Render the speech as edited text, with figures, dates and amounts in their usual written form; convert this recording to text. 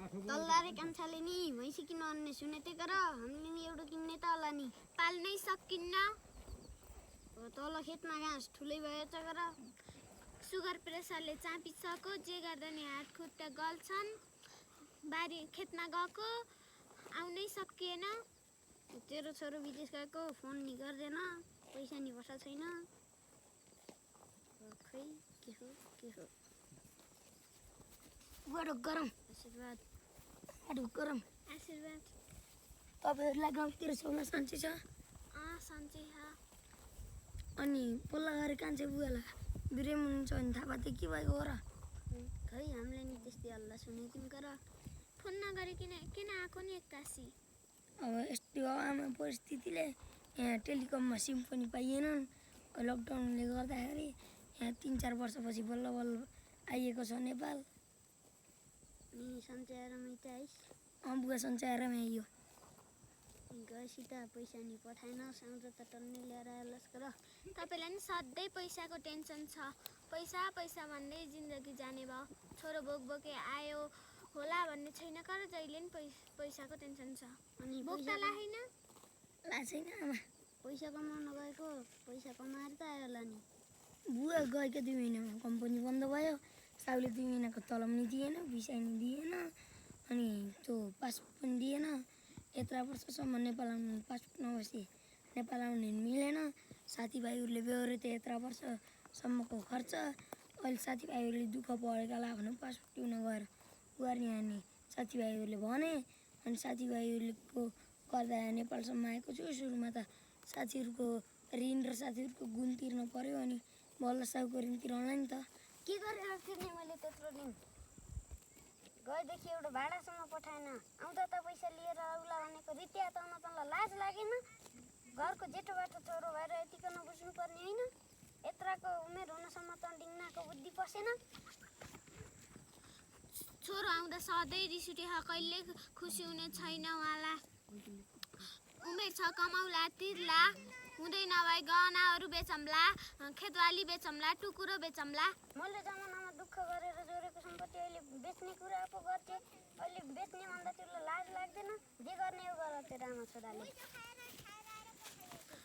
तल्लारे कान्छाले नि भैँसी किन्नु आउने सुनेथे गर हामीले नि एउटा किन्ने त होला नि पाल्नै सकिन्न तल खेतमा घाँस ठुलै भयो त गर सुगर प्रेसरले चापिसक्यो जे गर्दा नि हात खुट्टा गल्छन् बारी खेतमा गएको आउनै सकिएन तेरो छोरो विदेश गएको फोन नि गर्दैन पैसा नि वर्षा छैन खै के हो बडो गरम आशीर्वाद आशीर्वाद तपाईँहरूलाई गाउँतिर छेउमा सन्चै छ सन्चै छ अनि पल्ला गएर कान्छे बुवालाई बिरामी हुनुहुन्छ भने थाहा पाएको के भएको हो र खै हामीले नि त्यस्तै हल्ला सुनेको गर फोन नगरिकन किन आएको नि एक्कासी अब यस्तो आमा परिस्थितिले यहाँ टेलिकममा सिम पनि पाइएनन् लकडाउनले गर्दाखेरि यहाँ 3-4 वर्षपछि बल्ल आइएको छ नेपाल नि सञ्चयरमै त आइस बुवा सञ्चारमै आइयो गएपछि त पैसा नि पठाएन आउँछ त टन्ने ल्याएर आएलस् गर तपाईँलाई नि सधैँ पैसाको टेन्सन छ पैसा पैसा भन्दै जिन्दगी जाने भयो छोरो बोके आयो होला भन्ने छैन तर जहिले पनि पैसाको टेन्सन छ अनि बोक्दा लाइन छैन आमा पैसा कमाउन गएको पैसा कमाएर त आयो होला नि बुवा गएको 2 महिनामा कम्पनी बन्द भयो साउले 2 महिनाको तलब नि दिएन भिसा नि दिएन अनि त्यो पासपोर्ट पनि दिएन यत्रा वर्षसम्म नेपाल आउनु पासपोर्ट नभएपछि नेपाल आउनु मिलेन साथीभाइहरूले बेहोरे त यत्रा वर्षसम्मको खर्च अहिले साथीभाइहरूले दुःख परेका ला भने पासपोर्ट टिउन गएर उहाँले हाने साथीभाइहरूले भने अनि साथीभाइहरूको गर्दा नेपालसम्म आएको छु सुरुमा त साथीहरूको ऋण र साथीहरूको गुण तिर्न पर्यो अनि बल्ल साउको ऋण तिर्नलाई नि त के गरेर तिर्ने मैले त्यत्रो दिन गएदेखि एउटा भाडासम्म पठाएन आउँदा त पैसा लिएर आउला भनेको रित्या त आउन तँलाई लाज लागेन घरको जेठोबाट छोरो भएर यतिको नबुझ्नुपर्ने होइन यत्राको उमेर हुनसम्म त डिङ्नाको बुद्धि पसेन छोरो आउँदा सधैँ रिस उठे कहिले खुसी हुने छैन उहाँलाई उमेर छ कमाउला तिर्ला हुँदै नभए गहनाहरू बेचम्ला खेतबाली बेचम्ला टुकुरो बेचम्ला मैले जमानामा दुःख गरेर जोडेको सम्पत्ति अहिले बेच्ने कुरा पो गर्थे अहिले बेच्ने भन्दा तिमीलाई लाज लाग्दैन जे गर्ने हो गर तेरो आमा छोराले